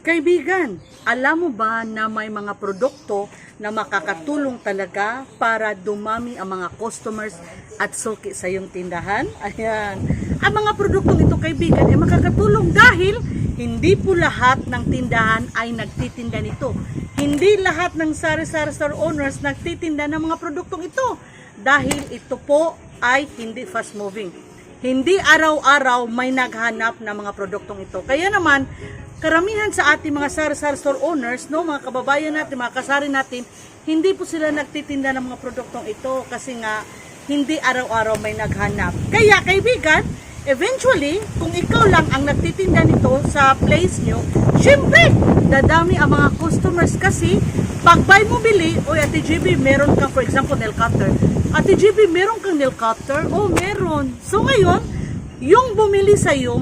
Kaibigan, alam mo ba na may mga produkto na makakatulong talaga para dumami ang mga customers at suki sa iyong tindahan? Ayan. Ang mga produktong ito, kaibigan, ay makakatulong dahil hindi po lahat ng tindahan ay nagtitinda nito. Hindi lahat ng sari-sari store owners nagtitinda ng mga produktong ito dahil ito po ay hindi fast moving. Hindi araw-araw may naghanap ng mga produktong ito. Kaya naman, karamihan sa ating mga sari-sari store owners, no, mga kababayan natin, mga kasari natin, hindi po sila nagtitinda ng mga produktong ito kasi nga hindi araw-araw may naghanap. Kaya kaibigan, eventually, kung ikaw lang ang nagtitinda nito sa place nyo, syempre, dadami ang mga customers kasi pag buy mo bili, o Ate GB, meron kang, for example, nail cutter. Ate GB, meron kang nail cutter? Oh, meron. So ngayon, yung bumili sa'yo,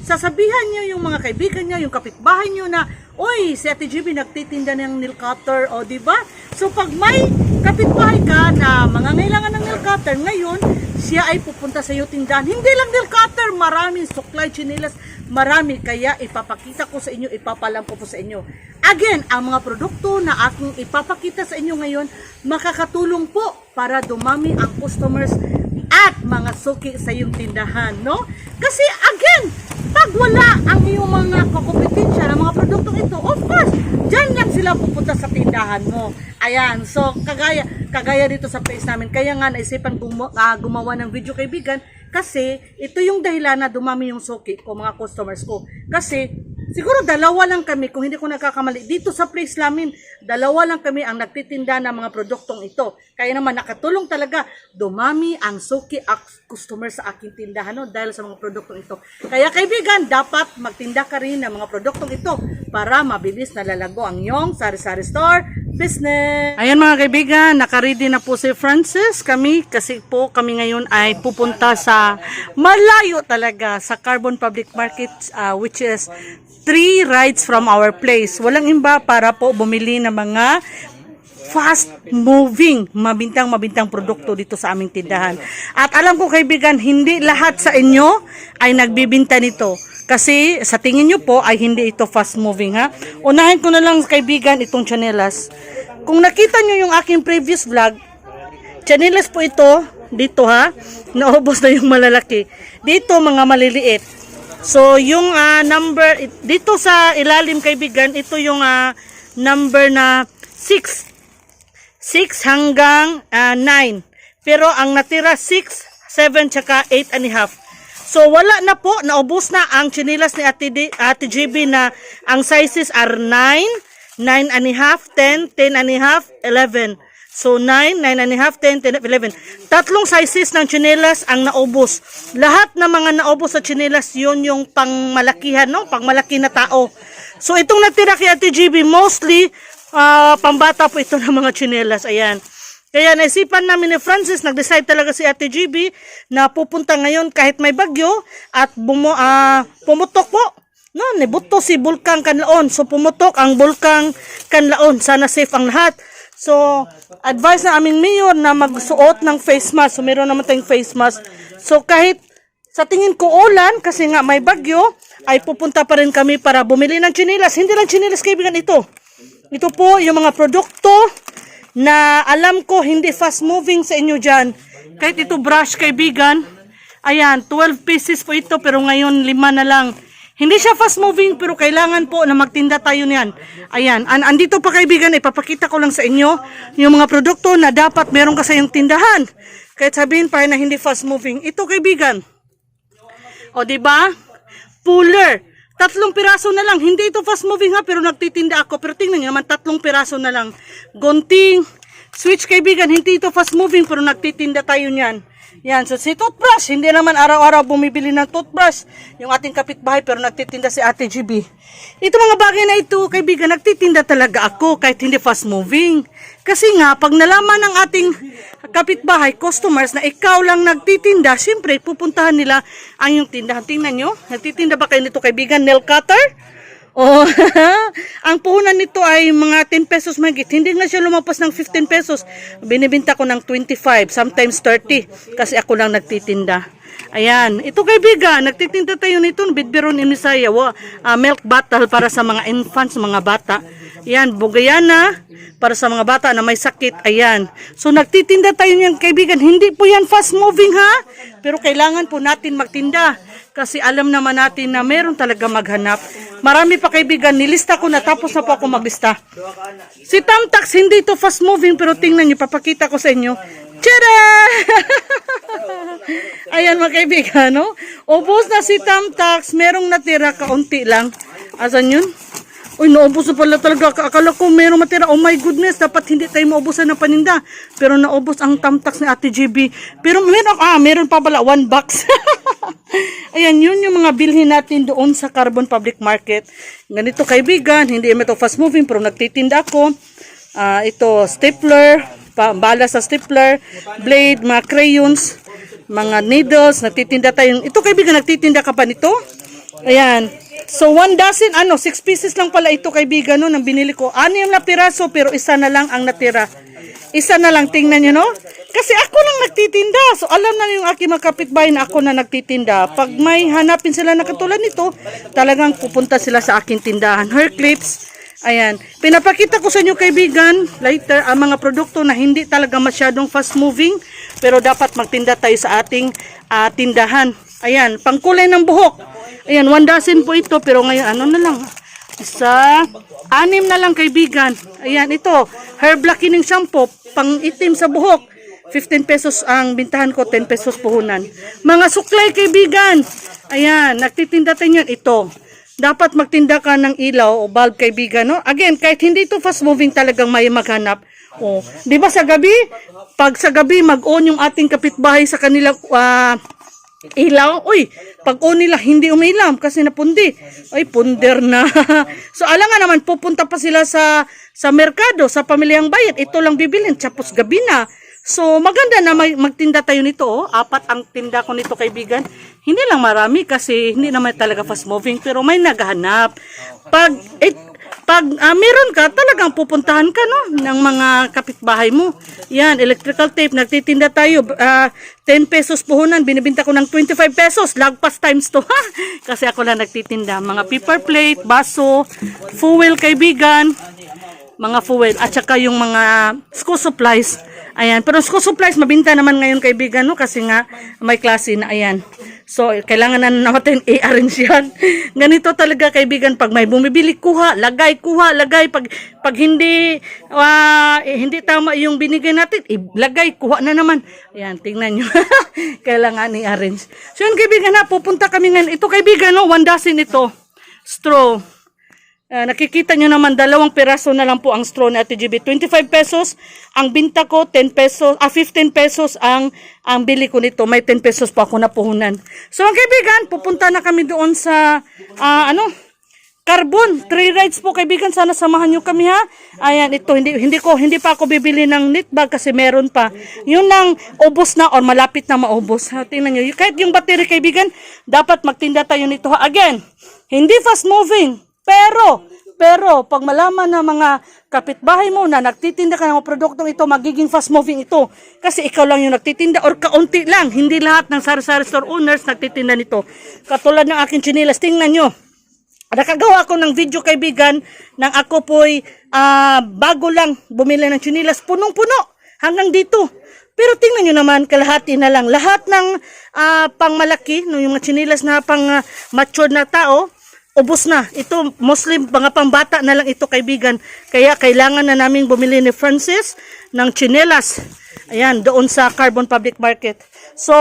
sasabihan niyo yung mga kaibigan niyo, yung kapitbahay niyo na, oy, si Ate GB nagtitinda ng nail cutter, o diba? So pag may kapitbahay ka na mangangailangan ng nail cutter, ngayon, siya ay pupunta sa iyo tindahan. Hindi lang nail cutter, maraming suklay, chinelas, marami. Kaya ipapakita ko sa inyo, ipapalam ko po sa inyo. Again, ang mga produkto na aking ipapakita sa inyo ngayon, makakatulong po para dumami ang customers at mga suki sa iyong tindahan, no? Kasi again, pag wala ang iyong mga kompetensya ng mga produktong ito, of course, dyan lang sila pupunta sa tindahan mo. Ayan, so kagaya dito sa place namin. Kaya nga naisipan gumawa ng video, kaibigan, kasi ito yung dahilan na dumami yung suki ko, mga customers ko. Kasi siguro dalawa lang kami, kung hindi ko nagkakamali, dito sa place namin, dalawa lang kami ang nagtitinda ng mga produktong ito. Kaya naman nakatulong talaga, dumami ang suki at customer sa aking tindahan, no, dahil sa mga produktong ito. Kaya kaibigan, dapat magtinda ka rin ng mga produktong ito para mabilis na lalago ang iyong sari-sari store business. Ayan mga kaibigan, nakaready na po si Francis kasi po kami ngayon ay pupunta sa malayo talaga sa Carbon Public Market, which is 3 rides from our place. Walang iba para po bumili ng mga fast moving, mabintang produkto dito sa aming tindahan. At alam ko kaibigan, hindi lahat sa inyo ay nagbibinta nito. Kasi sa tingin nyo po ay hindi ito fast moving, ha. Unahin ko na lang kaibigan itong chanelas. Kung nakita nyo yung aking previous vlog, chanelas po ito, dito ha, naubos na yung malalaki. Dito mga maliliit. So yung number, dito sa ilalim kaibigan, ito yung number na 6 hanggang 9. Pero ang natira 6, 7, tsaka 8 and a half. So wala na po, naubos na ang chinilas ni Ate GB na ang sizes are 9, 9 and a half, 10, 10 and a half, 11. So 9, 9 and a half, 10, 10, 11. Tatlong sizes ng chinilas ang naubos. Lahat ng mga naubos sa chinilas, yun yung pangmalakihan, no? Pangmalaki na tao. So itong natira kay Ate GB, mostly pambata po ito ng mga chinilas. Ayan. Kaya naisipan namin ni Francis, nag-decide talaga si Ate GB na pupunta ngayon kahit may bagyo at pumutok po. No, nibuto si Bulkang Kanlaon. So pumutok ang Bulkang Kanlaon. Sana safe ang lahat. So advice na aming mayor na magsuot ng face mask. So meron naman tayong face mask. So kahit sa tingin ko ulan kasi nga may bagyo, ay pupunta pa rin kami para bumili ng chinilas. Hindi lang chinilas kaibigan ito. Ito po yung mga produkto na alam ko hindi fast moving sa inyo dyan. Kahit ito brush kaibigan, ayan, 12 pieces po ito pero ngayon 5 na lang. Hindi siya fast moving pero kailangan po na magtinda tayo niyan. Ayan, andito pa kaibigan, ipapakita ko lang sa inyo yung mga produkto na dapat meron ka sa iyong tindahan. Kahit sabihin pa na hindi fast moving. Ito kaibigan. O diba? Puller. 3 piraso na lang. Hindi ito fast moving ha, pero nagtitinda ako. Pero tingnan nyo naman, 3 piraso na lang. Gunting, switch kaibigan, hindi ito fast moving, pero nagtitinda tayo niyan. Yan, so si toothbrush, hindi naman araw-araw bumibili ng toothbrush. Yung ating kapitbahay, pero nagtitinda si Ate GB. Ito mga bagay na ito, kaibigan, nagtitinda talaga ako kahit hindi fast moving. Kasi nga, pag nalaman ng ating kapitbahay, customers, na ikaw lang nagtitinda, siyempre, pupuntahan nila ang iyong tindahan. Tingnan nyo, nagtitinda ba kayo nito kaibigan? Nail cutter? Oh, ang puhunan nito ay mga 10 pesos mahigit. Hindi nga siya lumampas ng 15 pesos. Binibenta ko ng 25, sometimes 30. Kasi ako lang nagtitinda. Ayan. Ito kaibigan, nagtitinda tayo nito. Bidbiron in Misaya. Milk bottle para sa mga infants, mga bata. Ayan, Bugayana para sa mga bata na may sakit. Ayan. So nagtitinda tayo niyan kaibigan. Hindi po yan fast moving ha. Pero kailangan po natin magtinda. Kasi alam naman natin na meron talaga maghanap. Marami pa kaibigan, nilista ko na tapos na po ako maglista. Si Tamtax, hindi ito fast moving pero tingnan niyo, papakita ko sa inyo. Tara! Ayan mga kaibigan, no? Ubos na si Tamtax, merong natira, kaunti lang. Asan yun? Uy, naubos na pala talaga. Akala ko merong matira. Oh my goodness, dapat hindi tayo maubusan ng paninda. Pero naubos ang Tamtax ni Ate GB. Pero meron pa pala 1 box. Ayan, yun yung mga bilhin natin doon sa Carbon Public Market. Ganito kaibigan, hindi ito fast moving pero nagtitinda ako. Ito, stapler, bala sa stapler, blade, mga crayons, mga needles, nagtitinda tayo. Ito kaibigan, nagtitinda ka pa nito? Ayan. So, 1 dozen, 6 pieces lang pala ito kaibigan, no, nang binili ko. 6 na piraso, pero isa na lang ang natira. Isa na lang, tingnan nyo, no? Kasi ako lang nagtitinda. So, alam na yung aking mga kapitbahay na ako na nagtitinda. Pag may hanapin sila na katulad nito, talagang pupunta sila sa aking tindahan. Hair clips, ayan. Pinapakita ko sa inyo kaibigan, later, ang mga produkto na hindi talaga masyadong fast moving, pero dapat magtinda tayo sa ating tindahan. Ayan, pangkulay ng buhok. Ayan, 1 dozen po ito, pero ngayon, na lang? 6 na lang kaibigan. Ayan, ito, hair blackening shampoo, pang itim sa buhok. 15 pesos ang bintahan ko, 10 pesos puhunan. Mga suklay kaibigan. Ayan, nagtitinda tayo yan. Ito, dapat magtinda ka ng ilaw o bulb kaibigan, no? Again, kahit hindi ito fast moving talagang may maghanap. Oh, di ba sa gabi? Pag sa gabi, mag-on yung ating kapitbahay sa kanilang ilaw, uy, pag on nila hindi umilam kasi napundi. Ay, punder na. So, alangan naman, pupunta pa sila sa merkado, sa pamilyang bayan. Ito lang bibilin, tapos gabi na. So, maganda na magtinda tayo nito. 4 ang tinda ko nito kaibigan. Hindi lang marami kasi hindi naman talaga fast moving, pero may naghahanap. Pag meron ka, talagang pupuntahan ka, no, ng mga kapitbahay mo. Yan, electrical tape, nagtitinda tayo. 10 pesos puhunan, binibinta ko ng 25 pesos. Lagpas times to, ha? Kasi ako lang nagtitinda. Mga paper plate, baso, fuel kaibigan, mga fuel, at saka yung mga school supplies. Ayan, pero school supplies, mabinta naman ngayon kaibigan, no? Kasi nga, may klase na, ayan. So, kailangan na natin i-arrange yan. Ganito talaga kaibigan, pag may bumibili, kuha, lagay. Pag hindi tama yung binigay natin, ilagay, kuha na naman. Ayan, tingnan nyo. Kailangan i-arrange. So, yun kaibigan na, pupunta kami ngayon. Ito kaibigan, no? 1 dozen ito. Straw. Nakikita nyo naman, 2 piraso na lang po ang straw na Ate GB. 25 pesos ang binta ko, 10 pesos, 15 pesos ang bili ko nito. May 10 pesos pa ako napuhunan. So, ang kaibigan, pupunta na kami doon sa, Carbon. 3 rides po kaibigan, sana samahan nyo kami ha. Ayan, ito, hindi pa ako bibili ng knit bag kasi meron pa. Yun lang, ubos na or malapit na maubos. Ha, tingnan nyo, kahit yung battery kaibigan, dapat magtinda tayo nito ha. Again, hindi fast moving. Pero, pag malaman na mga kapitbahay mo na nagtitinda ka ng mga produktong ito, magiging fast moving ito. Kasi ikaw lang yung nagtitinda or kaunti lang. Hindi lahat ng sari-sari store owners nagtitinda nito. Katulad ng aking chinilas, tingnan nyo. Nakagawa ako ng video kaibigan nang ako po'y bago lang bumili ng chinilas. Punong-puno hanggang dito. Pero tingnan nyo naman, kalahati na lang. Lahat ng pangmalaki, yung mga chinilas na pang mature na tao, ubos na. Ito, mostly mga pambata na lang ito kaibigan. Kaya kailangan na naming bumili ni Francis ng chinelas. Ayan, doon sa Carbon Public Market. So,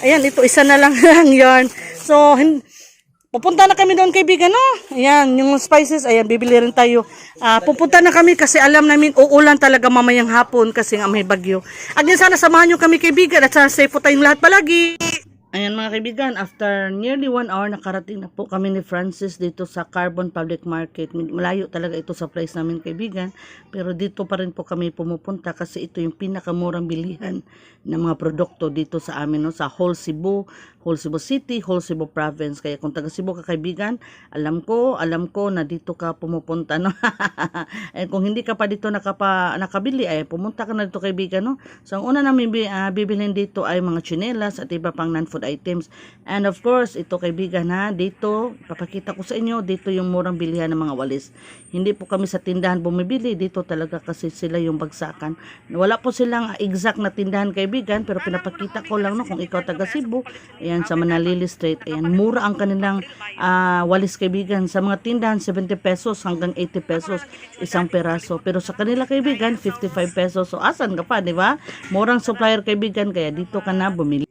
ayan, ito isa na lang yan. So, pupunta na kami doon kaibigan, no? Ayan, yung spices, ayan, bibili rin tayo. Pupunta na kami kasi alam namin uulan talaga mamayang hapon kasi nga may bagyo. Again, sana samahan nyo kami kaibigan at sana safe po tayong lahat palagi. Ayan mga kaibigan, after nearly 1 hour nakarating na po kami ni Francis dito sa Carbon Public Market. Malayo talaga ito sa place namin kaibigan, pero dito pa rin po kami pumupunta kasi ito yung pinakamurang bilihan ng mga produkto dito sa amin, no? Sa whole Cebu, whole Cebu City, whole Cebu Province. Kaya kung taga Cebu ka kaibigan, alam ko na dito ka pumupunta, no? Eh, kung hindi ka pa dito nakabili, ay pumunta ka na dito kaibigan, no? So ang una namin bibilhin dito ay mga tsinelas at iba pang non-food items. And of course, ito kaibigan ha, dito, papakita ko sa inyo, dito yung murang bilihan ng mga walis. Hindi po kami sa tindahan bumibili, dito talaga kasi sila yung bagsakan. Wala po silang exact na tindahan kaibigan, pero pinapakita ko lang, no, kung ikaw taga Cebu, ayan sa Manalili Street, ayan, mura ang kanilang walis kaibigan. Sa mga tindahan, 70 pesos hanggang 80 pesos isang peraso. Pero sa kanila kaibigan, 55 pesos. So asan ka pa, di ba? Murang supplier kaibigan, kaya dito ka na bumili.